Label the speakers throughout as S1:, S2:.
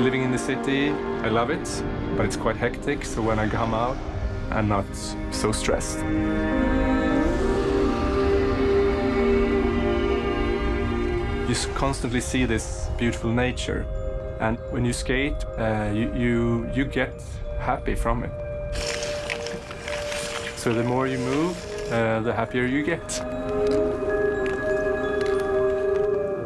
S1: Living in the city, I love it, but it's quite hectic, so when I come out, I'm not so stressed. You constantly see this beautiful nature, and when you skate, you get happy from it. So the more you move, the happier you get.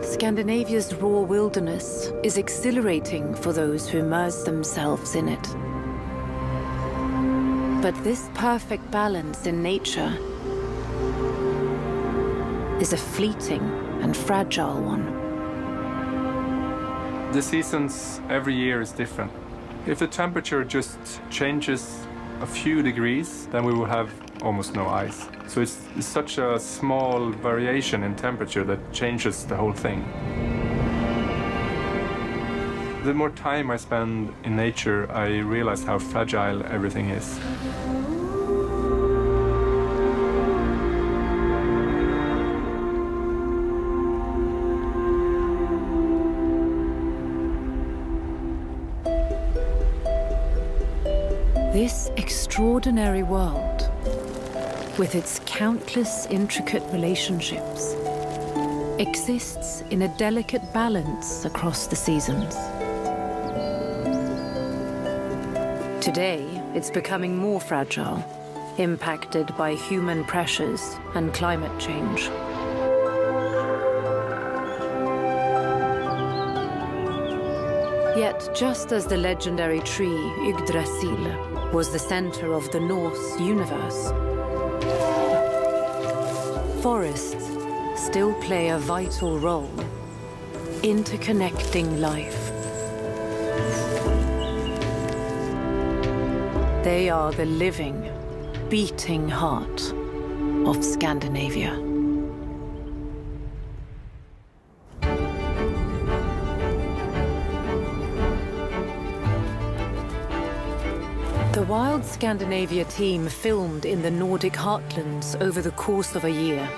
S2: Scandinavia's raw wilderness is exhilarating for those who immerse themselves in it. But this perfect balance in nature is a fleeting and fragile one.
S1: The seasons every year is different. If the temperature just changes a few degrees, then we will have almost no ice. So it's such a small variation in temperature that changes the whole thing. The more time I spend in nature, I realize how fragile everything is.
S2: This extraordinary world, with its countless intricate relationships, exists in a delicate balance across the seasons. Today, it's becoming more fragile, impacted by human pressures and climate change. Yet, just as the legendary tree Yggdrasil was the center of the Norse universe, forests still play a vital role, interconnecting life. They are the living, beating heart of Scandinavia. The Wild Scandinavia team filmed in the Nordic heartlands over the course of a year,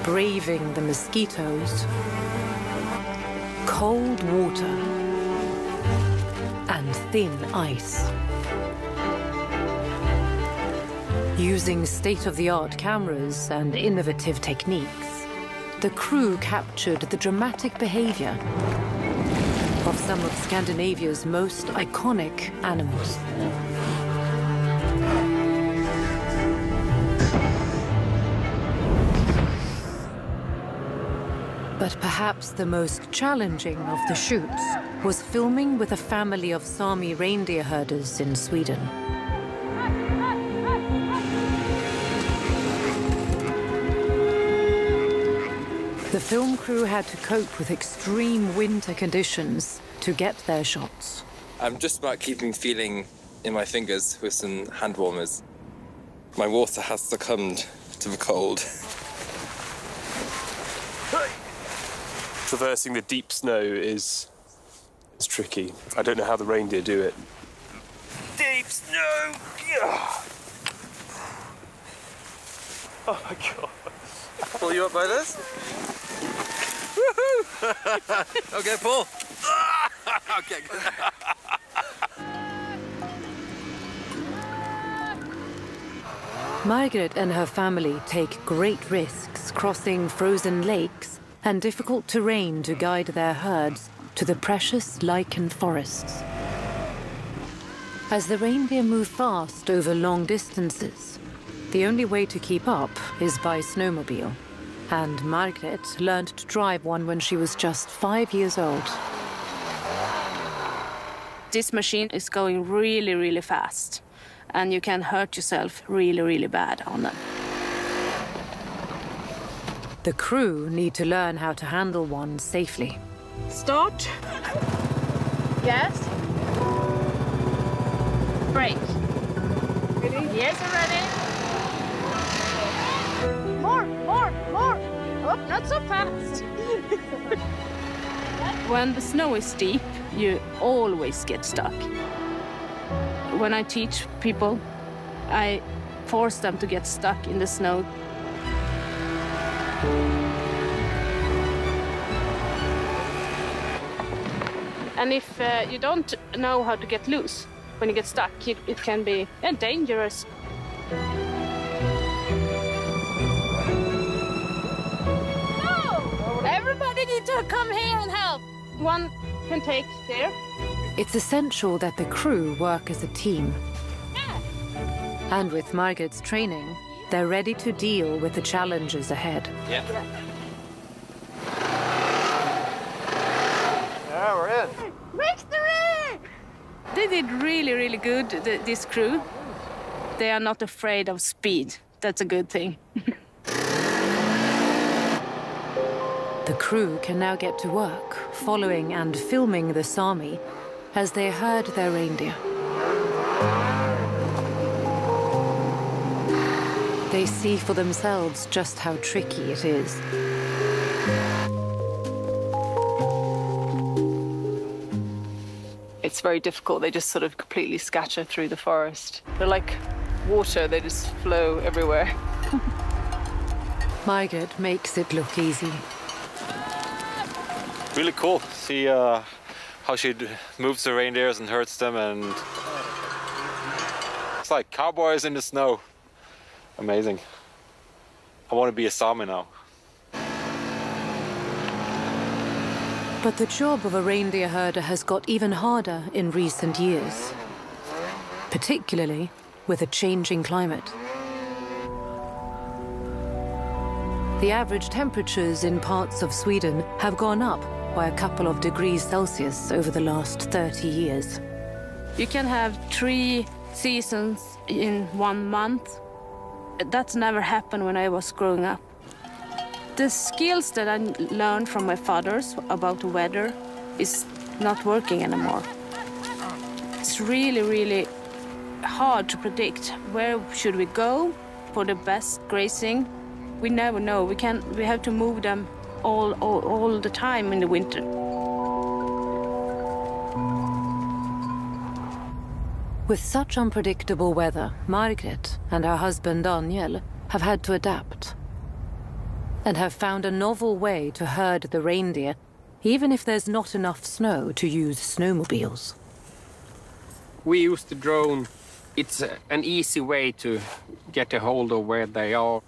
S2: braving the mosquitoes, cold water, and thin ice. Using state-of-the-art cameras and innovative techniques, the crew captured the dramatic behavior of some of Scandinavia's most iconic animals. But perhaps the most challenging of the shoots was filming with a family of Sami reindeer herders in Sweden. The film crew had to cope with extreme winter conditions to get their shots.
S3: I'm just about keeping feeling in my fingers with some hand warmers. My water has succumbed to the cold.
S4: Traversing the deep snow is tricky. I don't know how the reindeer do it. Deep snow! Oh my God.
S3: Pull you up by this? Woohoo! Okay, pull. Okay.
S2: Margaret and her family take great risks crossing frozen lakes and difficult terrain to guide their herds to the precious lichen forests. As the reindeer move fast over long distances, the only way to keep up is by snowmobile. And Margaret learned to drive one when she was just 5 years old.
S5: This machine is going really, really fast, and you can hurt yourself really, really bad on them.
S2: The crew need to learn how to handle one safely.
S5: Start.
S6: Yes.
S5: Break.
S6: Ready?
S5: Yes, I'm ready.
S6: More. Oh, not so fast.
S5: When the snow is steep, you always get stuck. When I teach people, I force them to get stuck in the snow. And if you don't know how to get loose when you get stuck, it can be dangerous. No! Everybody needs to come here and help. One can take there.
S2: It's essential that the crew work as a team. And with Margit's training, they're ready to deal with the challenges ahead.
S4: Yeah.
S7: Yeah, we're in.
S6: Victory!
S5: They did really, really good, this crew. They are not afraid of speed. That's a good thing.
S2: The crew can now get to work, following and filming the Sami as they herd their reindeer. They see for themselves just how tricky it is.
S8: It's very difficult. They just sort of completely scatter through the forest. They're like water, they just flow everywhere.
S2: Margit makes it look easy.
S7: Really cool. See how she moves the reindeers and herds them, and it's like cowboys in the snow. Amazing. I want to be a Sami now.
S2: But the job of a reindeer herder has got even harder in recent years, particularly with a changing climate. The average temperatures in parts of Sweden have gone up by a couple of degrees Celsius over the last 30 years.
S5: You can have 3 seasons in 1 month. That's never happened when I was growing up. The skills that I learned from my fathers about the weather is not working anymore. It's really, really hard to predict where should we go for the best grazing. We never know. We have to move them all the time in the winter.
S2: With such unpredictable weather, Margit and her husband Daniel have had to adapt and have found a novel way to herd the reindeer, even if there's not enough snow to use snowmobiles.
S9: We use the drone. It's an easy way to get a hold of where they are,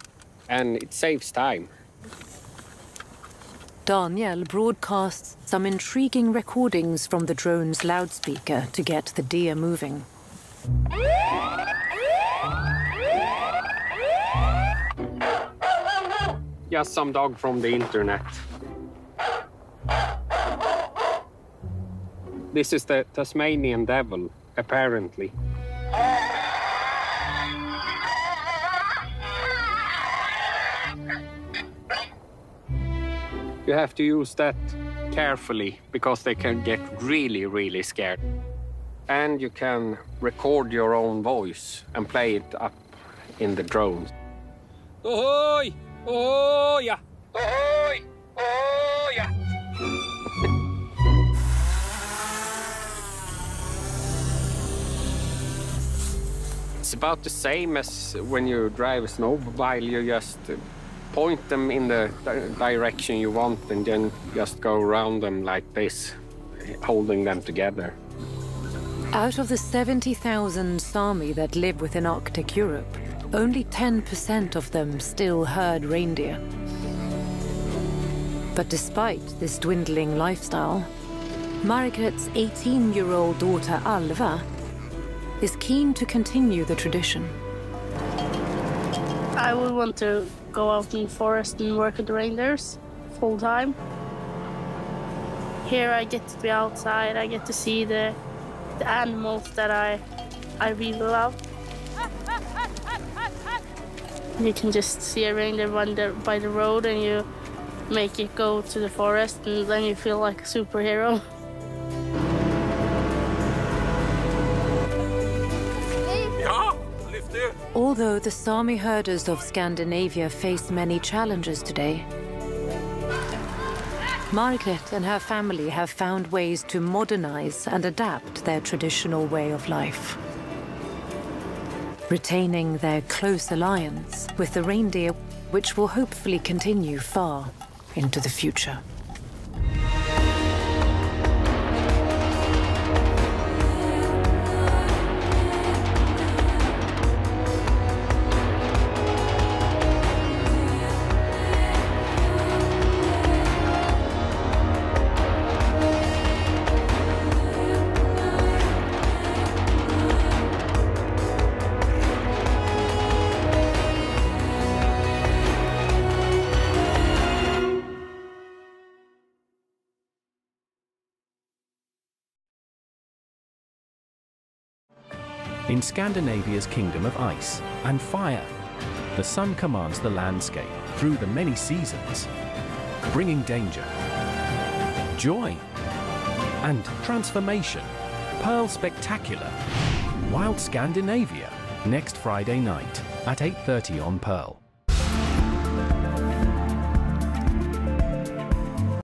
S9: and it saves time.
S2: Daniel broadcasts some intriguing recordings from the drone's loudspeaker to get the deer moving.
S9: Just some dog from the internet. This is the Tasmanian devil, apparently. You have to use that carefully because they can get really, really scared. And you can record your own voice and play it up in the drone. Ahoy! Oh, yeah! Ahoy! Oh, yeah! It's about the same as when you drive a snowmobile. You just point them in the direction you want and then just go around them like this, holding them together.
S2: Out of the 70,000 Sami that live within Arctic Europe, only 10% of them still herd reindeer. But despite this dwindling lifestyle, Margit's 18-year-old daughter Alva is keen to continue the tradition.
S6: I would want to go out in the forest and work with the reindeers full time. Here I get to be outside, I get to see the animals that I really love. You can just see a reindeer by the road and you make it go to the forest and then you feel like a superhero.
S2: Although the Sami herders of Scandinavia face many challenges today, Margit and her family have found ways to modernize and adapt their traditional way of life, retaining their close alliance with the reindeer, which will hopefully continue far into the future.
S10: In Scandinavia's kingdom of ice and fire, the sun commands the landscape through the many seasons, bringing danger, joy, and transformation. Pearl Spectacular, Wild Scandinavia, next Friday night at 8:30 on Pearl.